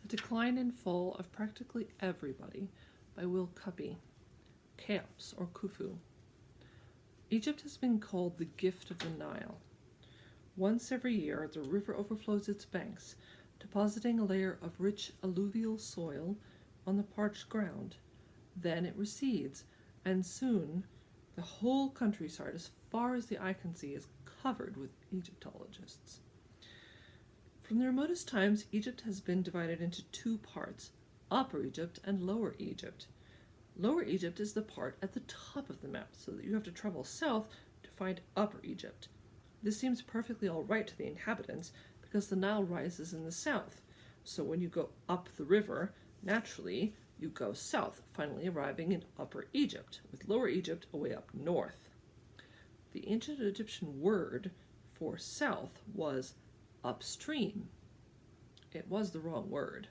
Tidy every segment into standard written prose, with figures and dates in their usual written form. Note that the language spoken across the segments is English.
The Decline and Fall of Practically Everybody by Will Cuppy. Cheops, or Khufu. Egypt has been called the gift of the Nile. Once every year, the river overflows its banks, depositing a layer of rich alluvial soil on the parched ground. Then it recedes, and soon the whole countryside, as far as the eye can see, is covered with Egyptologists. From the remotest times, Egypt has been divided into two parts, Upper Egypt and Lower Egypt. Lower Egypt is the part at the top of the map, so that you have to travel south to find Upper Egypt. This seems perfectly all right to the inhabitants because the Nile rises in the south, so when you go up the river, naturally you go south, finally arriving in Upper Egypt, with Lower Egypt away up north. The ancient Egyptian word for south was upstream. It was the wrong word.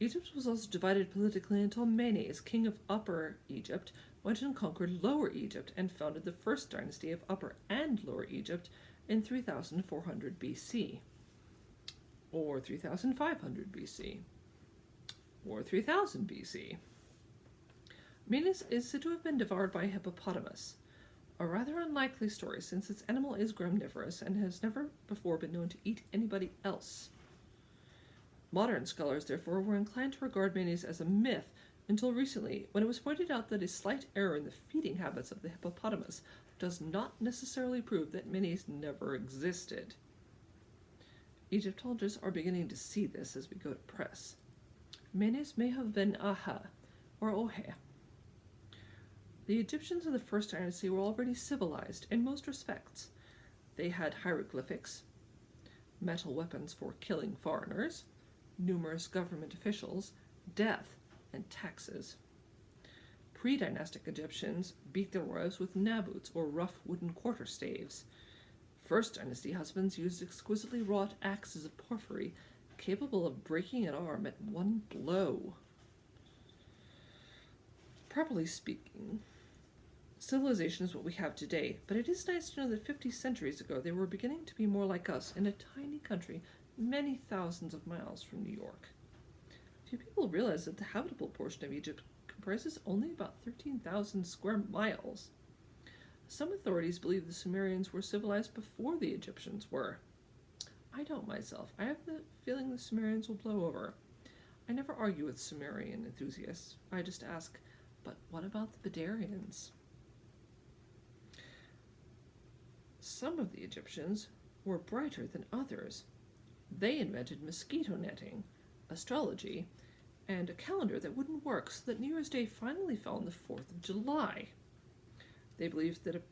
Egypt was also divided politically until Menes, king of Upper Egypt, went and conquered Lower Egypt and founded the first dynasty of Upper and Lower Egypt in 3400 BC, or 3500 BC, or 3000 BC. Menes is said to have been devoured by a hippopotamus, a rather unlikely story since this animal is graminivorous and has never before been known to eat anybody else. Modern scholars, therefore, were inclined to regard Menes as a myth until recently, when it was pointed out that a slight error in the feeding habits of the hippopotamus does not necessarily prove that Menes never existed. Egyptologists are beginning to see this as we go to press. Menes may have been Aha, or Ohe. The Egyptians of the First Dynasty were already civilized in most respects. They had hieroglyphics, metal weapons for killing foreigners, numerous government officials, death, and taxes. Pre-dynastic Egyptians beat their wives with nabuts, or rough wooden quarterstaves. First Dynasty husbands used exquisitely wrought axes of porphyry, capable of breaking an arm at one blow. Properly speaking, civilization is what we have today, but it is nice to know that 50 centuries ago they were beginning to be more like us in a tiny country many thousands of miles from New York. Few people realize that the habitable portion of Egypt comprises only about 13,000 square miles. Some authorities believe the Sumerians were civilized before the Egyptians were. I don't myself. I have the feeling the Sumerians will blow over. I never argue with Sumerian enthusiasts. I just ask, but what about the Badarians? Some of the Egyptians were brighter than others. They invented mosquito netting, astrology, and a calendar that wouldn't work, so that New Year's Day finally fell on the 4th of July. They believed that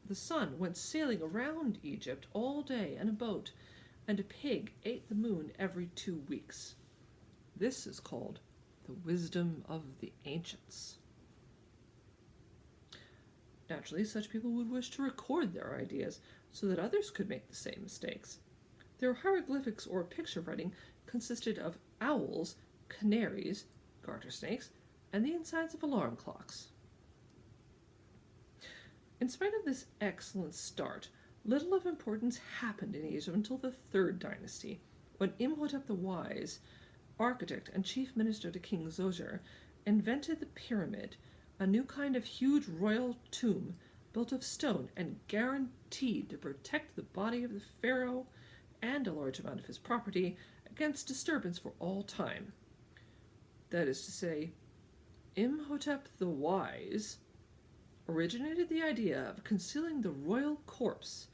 the sun went sailing around Egypt all day in a boat, and a pig ate the moon every 2 weeks. This is called the wisdom of the ancients. Naturally, such people would wish to record their ideas so that others could make the same mistakes. Their hieroglyphics or picture writing consisted of owls, canaries, garter snakes, and the insides of alarm clocks. In spite of this excellent start, little of importance happened in Egypt until the Third Dynasty, when Imhotep the Wise, architect and chief minister to King Zoser, invented the pyramid, a new kind of huge royal tomb built of stone and guaranteed to protect the body of the pharaoh and a large amount of his property against disturbance for all time. That is to say, Imhotep the Wise originated the idea of concealing the royal corpse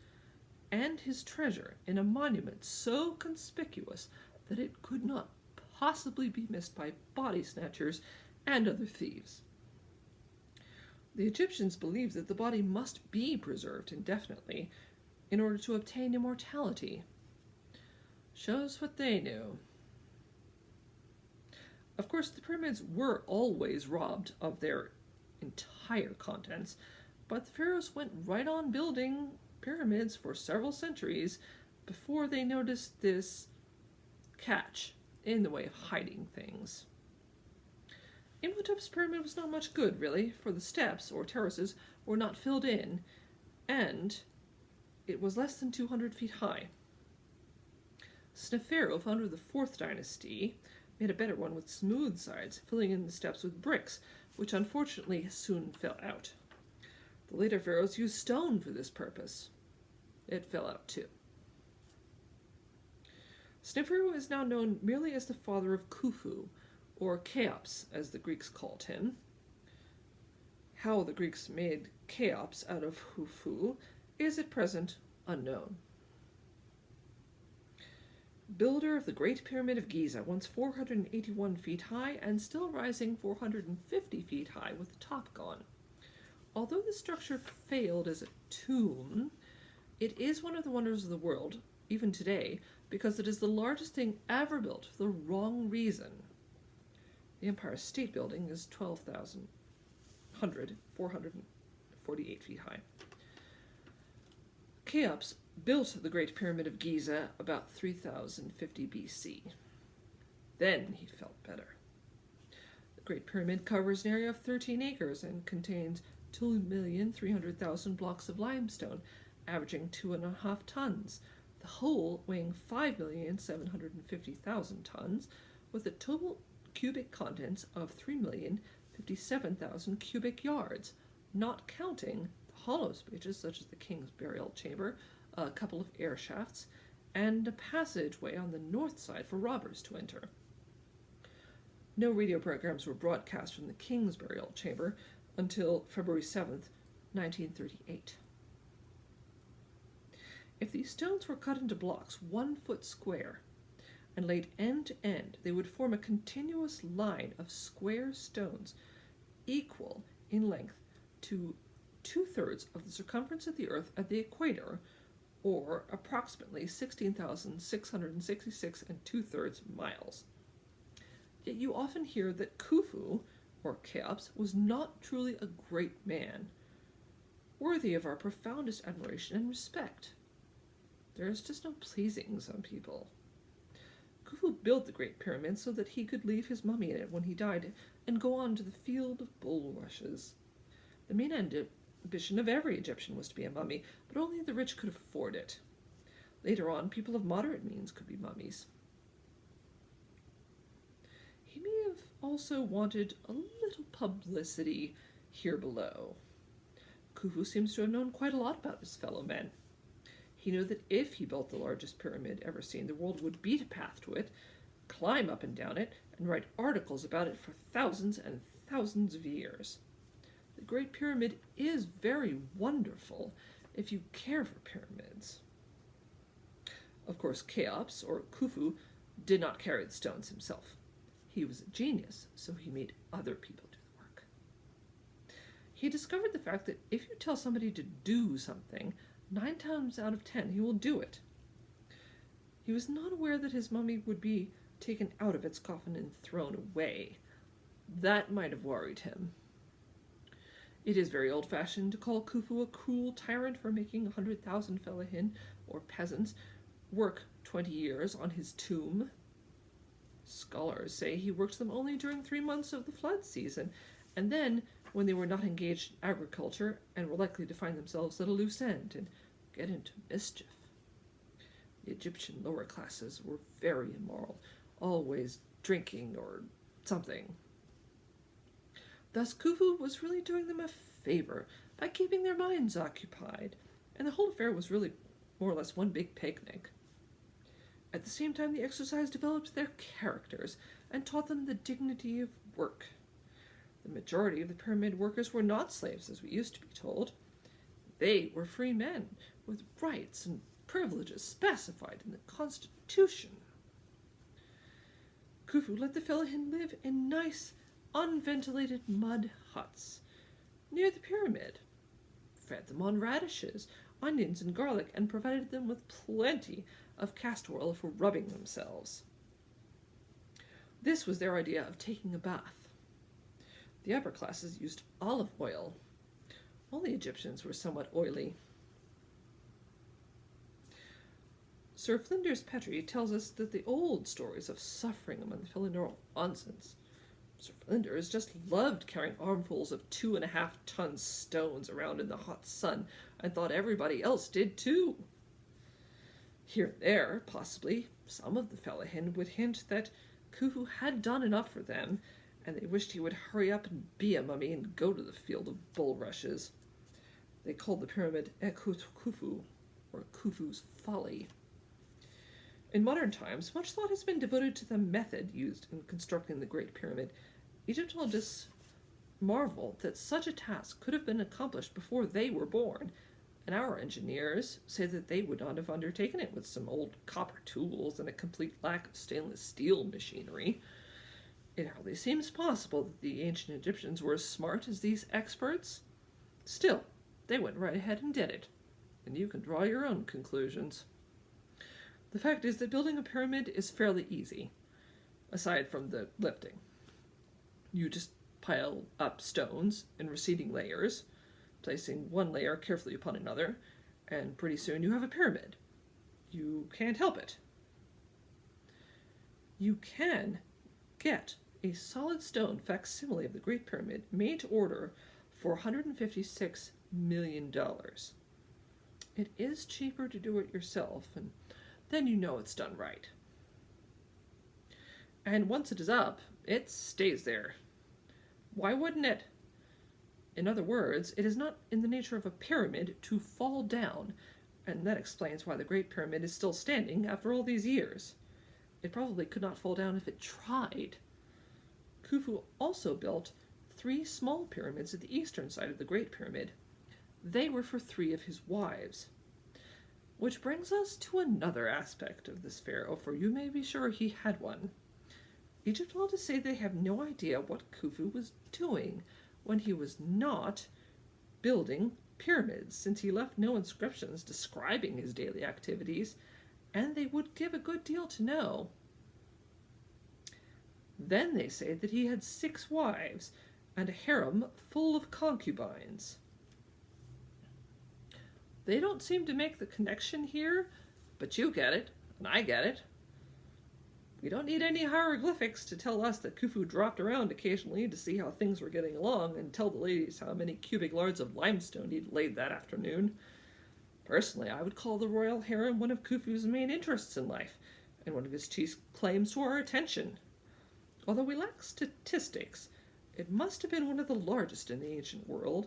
and his treasure in a monument so conspicuous that it could not possibly be missed by body snatchers and other thieves. The Egyptians believed that the body must be preserved indefinitely in order to obtain immortality. Shows what they knew. Of course, the pyramids were always robbed of their entire contents, but the pharaohs went right on building pyramids for several centuries before they noticed this catch in the way of hiding things. Imhotep's pyramid was not much good, really, for the steps, or terraces, were not filled in, and it was less than 200 feet high. Sneferu, founder of the 4th dynasty, made a better one with smooth sides, filling in the steps with bricks, which unfortunately soon fell out. The later pharaohs used stone for this purpose. It fell out too. Sneferu is now known merely as the father of Khufu, or Cheops, as the Greeks called him. How the Greeks made Cheops out of Khufu is at present unknown. Builder of the Great Pyramid of Giza, once 481 feet high and still rising 450 feet high with the top gone. Although the structure failed as a tomb, it is one of the wonders of the world, even today, because it is the largest thing ever built for the wrong reason. The Empire State Building is 448 feet high. Cheops built the Great Pyramid of Giza about 3050 BC. Then he felt better. The Great Pyramid covers an area of 13 acres and contains 2,300,000 blocks of limestone, averaging 2.5 tons, the whole weighing 5,750,000 tons, with a total cubic contents of 3,057,000 cubic yards, not counting the hollow spaces such as the king's burial chamber, a couple of air shafts, and a passageway on the north side for robbers to enter. No radio programs were broadcast from the king's burial chamber until February 7th, 1938. If these stones were cut into blocks 1 foot square and laid end to end, they would form a continuous line of square stones equal in length to 2/3 of the circumference of the Earth at the equator, or approximately 16,666 2/3 miles. Yet you often hear that Khufu, or Cheops, was not truly a great man, worthy of our profoundest admiration and respect. There is just no pleasing some people. Khufu built the Great Pyramid so that he could leave his mummy in it when he died and go on to the field of bulrushes. The main ambition of every Egyptian was to be a mummy, but only the rich could afford it. Later on, people of moderate means could be mummies. He may have also wanted a little publicity here below. Khufu seems to have known quite a lot about his fellow men. He knew that if he built the largest pyramid ever seen, the world would beat a path to it, climb up and down it, and write articles about it for thousands and thousands of years. The Great Pyramid is very wonderful if you care for pyramids. Of course, Cheops, or Khufu, did not carry the stones himself. He was a genius, so he made other people do the work. He discovered the fact that if you tell somebody to do something, 9 times out of 10 he will do it. He was not aware that his mummy would be taken out of its coffin and thrown away. That might have worried him. It is very old-fashioned to call Khufu a cruel tyrant for making 100,000 fellahin, or peasants, work 20 years on his tomb. Scholars say he worked them only during 3 months of the flood season, and then when they were not engaged in agriculture and were likely to find themselves at a loose end and get into mischief. The Egyptian lower classes were very immoral, always drinking or something. Thus Khufu was really doing them a favor by keeping their minds occupied, and the whole affair was really more or less one big picnic. At the same time, the exercise developed their characters and taught them the dignity of work. The majority of the pyramid workers were not slaves, as we used to be told. They were free men, with rights and privileges specified in the Constitution. Khufu let the fellahin live in nice, unventilated mud huts near the pyramid, fed them on radishes, onions, and garlic, and provided them with plenty of castor oil for rubbing themselves. This was their idea of taking a bath. The upper classes used olive oil. All the Egyptians were somewhat oily. Sir Flinders Petrie tells us that the old stories of suffering among the fellahin are nonsense. Sir Flinders just loved carrying armfuls of 2.5-ton stones around in the hot sun and thought everybody else did too. Here and there, possibly, Some of the Fellahin would hint that Khufu had done enough for them, and they wished he would hurry up and be a mummy and go to the field of bulrushes. They called the pyramid Ekut Khufu, or Khufu's folly. In modern times, much thought has been devoted to the method used in constructing the Great Pyramid. Egyptologists marvel that such a task could have been accomplished before they were born, and our engineers say that they would not have undertaken it with some old copper tools and a complete lack of stainless steel machinery. It hardly seems possible that the ancient Egyptians were as smart as these experts. Still, they went right ahead and did it, and you can draw your own conclusions. The fact is that building a pyramid is fairly easy, aside from the lifting. You just pile up stones in receding layers, placing one layer carefully upon another, and pretty soon you have a pyramid. You can't help it. You can get a solid stone facsimile of the Great Pyramid made to order for $156 million. It is cheaper to do it yourself, and then you know it's done right. And once it is up, it stays there. Why wouldn't it? In other words, it is not in the nature of a pyramid to fall down, and that explains why the Great Pyramid is still standing after all these years. It probably could not fall down if it tried. Khufu also built 3 small pyramids at the eastern side of the Great Pyramid. They were for 3 of his wives. Which brings us to another aspect of this pharaoh, for you may be sure he had one. Egyptologists say they have no idea what Khufu was doing when he was not building pyramids, since he left no inscriptions describing his daily activities, and they would give a good deal to know. Then they say that he had 6 wives and a harem full of concubines. They don't seem to make the connection here, but you get it, and I get it. We don't need any hieroglyphics to tell us that Khufu dropped around occasionally to see how things were getting along and tell the ladies how many cubic yards of limestone he'd laid that afternoon. Personally, I would call the royal harem one of Khufu's main interests in life, and one of his chief claims to our attention. Although we lack statistics, it must have been one of the largest in the ancient world,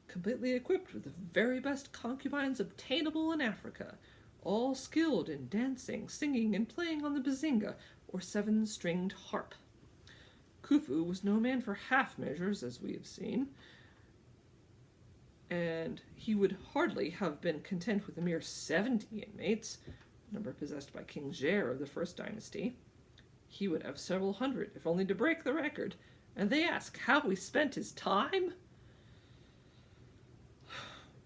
completely equipped with the very best concubines obtainable in Africa, all skilled in dancing, singing, and playing on the bazinga, or 7-stringed harp. Khufu was no man for half measures, as we have seen, and he would hardly have been content with a mere 70 inmates, the number possessed by King Jair of the First Dynasty. He would have several hundred, if only to break the record, and they ask how he spent his time?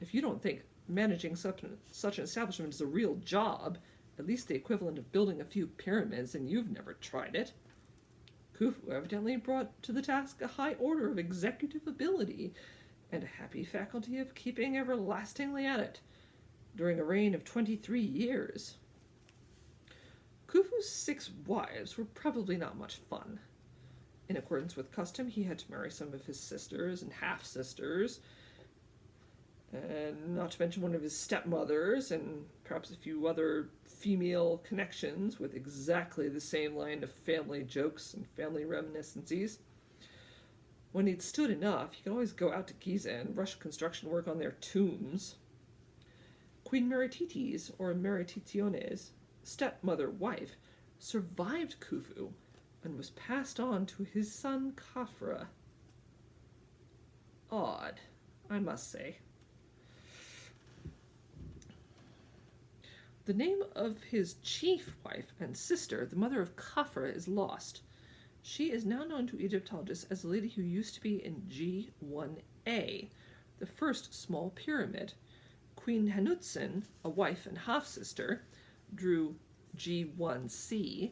If you don't think managing such an establishment is a real job, at least the equivalent of building a few pyramids, and you've never tried it. Khufu evidently brought to the task a high order of executive ability and a happy faculty of keeping everlastingly at it during a reign of 23 years. Khufu's 6 wives were probably not much fun. In accordance with custom, he had to marry some of his sisters and half-sisters, and not to mention one of his stepmothers, and perhaps a few other female connections with exactly the same line of family jokes and family reminiscences. When he'd stood enough, he could always go out to Giza and rush construction work on their tombs. Queen Meritites, or Merititiones, stepmother-wife, survived Khufu and was passed on to his son Khafra. Odd, I must say. The name of his chief wife and sister, the mother of Khafra, is lost. She is now known to Egyptologists as the lady who used to be in G1A, the first small pyramid. Queen Hanutzen, a wife and half-sister, drew G1C,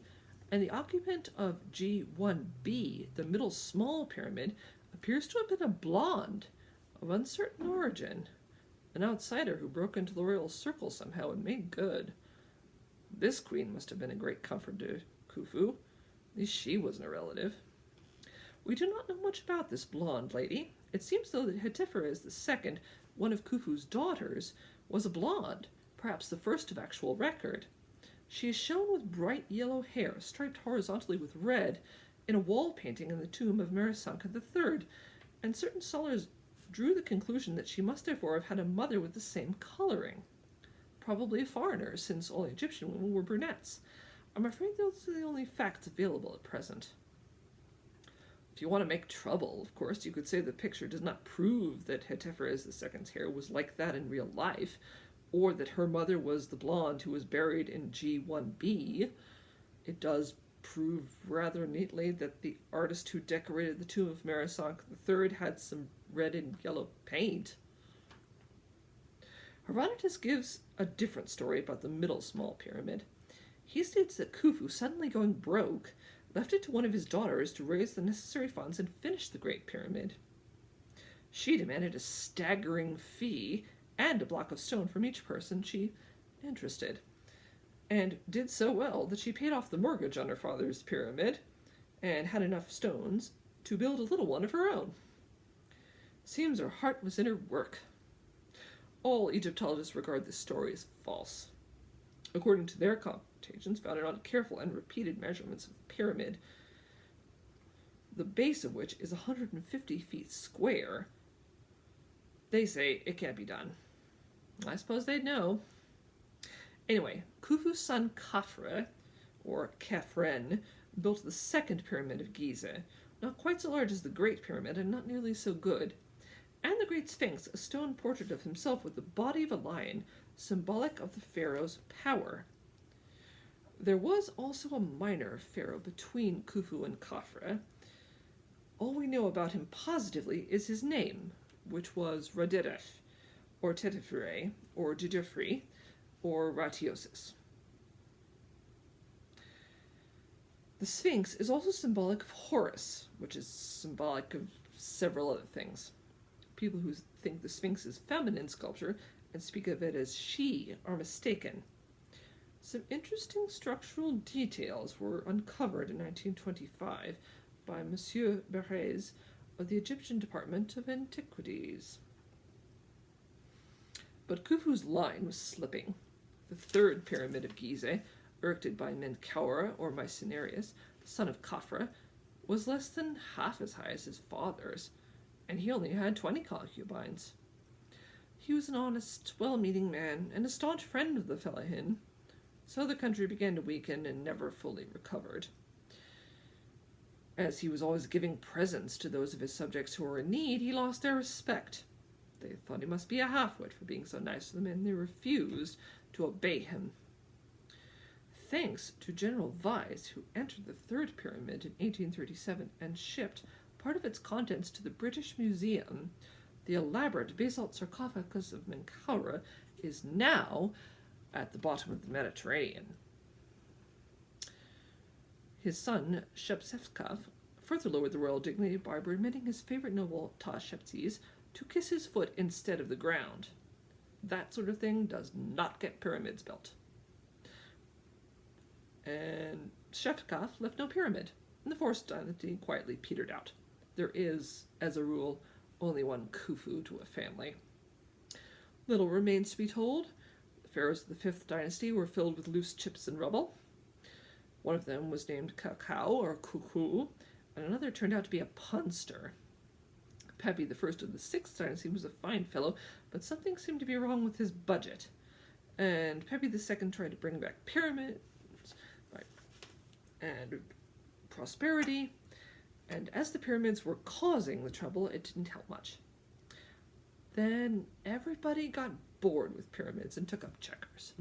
and the occupant of G1B, the middle small pyramid, appears to have been a blonde of uncertain origin, an outsider who broke into the royal circle somehow and made good. This queen must have been a great comfort to Khufu. At least she wasn't a relative. We do not know much about this blonde lady. It seems though that Hetepheres II, one of Khufu's daughters, was a blonde, perhaps the first of actual record. She is shown with bright yellow hair, striped horizontally with red, in a wall painting in the tomb of Merisanka III, and certain scholars drew the conclusion that she must therefore have had a mother with the same coloring. Probably a foreigner, since all Egyptian women were brunettes. I'm afraid those are the only facts available at present. If you want to make trouble, of course, you could say the picture does not prove that Hetepheres II's hair was like that in real life, or that her mother was the blonde who was buried in G1b. It does prove rather neatly that the artist who decorated the tomb of Merisanka III had some red and yellow paint. Herodotus gives a different story about the middle small pyramid. He states that Khufu, suddenly going broke, left it to one of his daughters to raise the necessary funds and finish the Great Pyramid. She demanded a staggering fee and a block of stone from each person she interested, and did so well that she paid off the mortgage on her father's pyramid and had enough stones to build a little one of her own. Seems her heart was in her work. All Egyptologists regard this story as false. According to their computations, founded on careful and repeated measurements of the pyramid, the base of which is 150 feet square, they say it can't be done. I suppose they'd know. Anyway, Khufu's son Khafre, or Khafren, built the second pyramid of Giza, not quite so large as the Great Pyramid and not nearly so good, and the Great Sphinx, a stone portrait of himself with the body of a lion, symbolic of the pharaoh's power. There was also a minor pharaoh between Khufu and Khafre. All we know about him positively is his name, which was Raderef, or Tetefre, or Djidjefri, or Ratiosis. The Sphinx is also symbolic of Horus, which is symbolic of several other things. People who think the Sphinx is feminine sculpture and speak of it as she are mistaken. Some interesting structural details were uncovered in 1925 by Monsieur Berez of the Egyptian Department of Antiquities. But Khufu's line was slipping. The third pyramid of Giza, erected by Menkaura or Mycenarius, son of Khafre, was less than half as high as his father's, and he only had 20 concubines. He was an honest, well-meaning man, and a staunch friend of the Fellahin, so the country began to weaken and never fully recovered. As he was always giving presents to those of his subjects who were in need, he lost their respect. They thought he must be a half-wit for being so nice to them, and they refused to obey him. Thanks to General Vyse, who entered the third pyramid in 1837 and shipped part of its contents to the British Museum, the elaborate basalt sarcophagus of Menkaura is now at the bottom of the Mediterranean. His son, Shepseskaf, further lowered the royal dignity by permitting his favorite noble, Ta-Shepses, to kiss his foot instead of the ground. That sort of thing does not get pyramids built. And Shepseskaf left no pyramid, and the fourth dynasty quietly petered out. There is, as a rule, only one Khufu to a family. Little remains to be told. The pharaohs of the fifth dynasty were filled with loose chips and rubble. One of them was named Kakao, or Khufu, and another turned out to be a punster. Pepi, the first of the sixth dynasty, was a fine fellow, but something seemed to be wrong with his budget. And Pepi the second tried to bring back pyramids and prosperity, and as the pyramids were causing the trouble, it didn't help much. Then everybody got bored with pyramids and took up checkers.